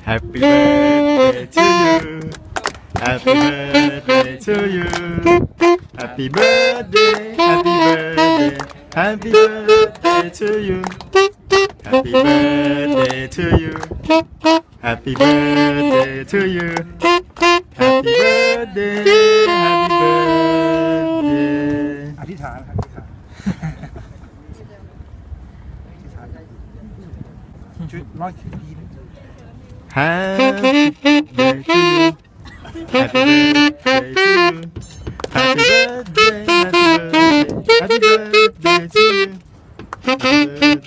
Happy birthday to you. Happy birthday to you. Happy birthday, happy birthday, happy birthday to you. Happy birthday to you. Happy birthday to you. Happy birthday, happy birthday. อธิษฐานครับช่วยร้อยทีนึง Happy birthday to you. Happy birthday to you. Happy birthday, happy birthday, happy birthday to you. Happy birthday.